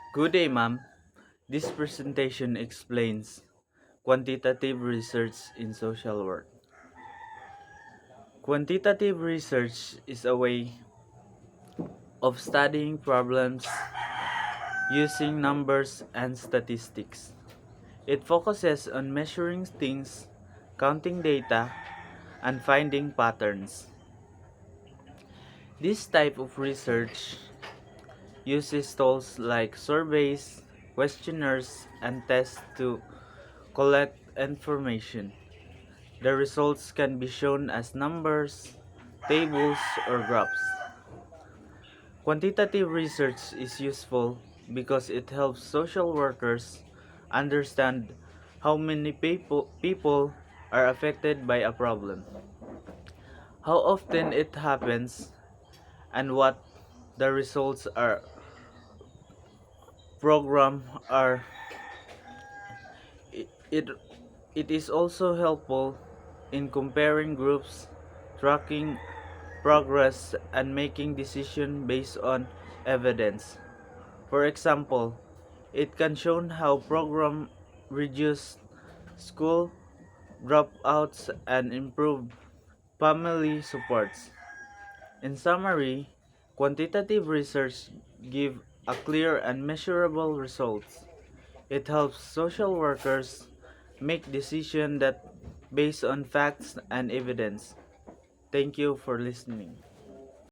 Good day, ma'am. This presentation explains quantitative research in social work. Quantitative research is a way of studying problems using numbers and statistics. It focuses on measuring things, counting data, and finding patterns. This type of research uses tools like surveys, questionnaires, and tests to collect information. The results can be shown as numbers, tables, or graphs. Quantitative research is useful because it helps social workers understand how many people are affected by a problem, how often it happens, and what the results are program are. It, it is also helpful in comparing groups, tracking progress, and making decisions based on evidence. For example, it can show how program reduce school dropouts and improve family supports. In summary, quantitative research give a clear and measurable results. It helps social workers make decisions that based on facts and evidence. Thank you for listening.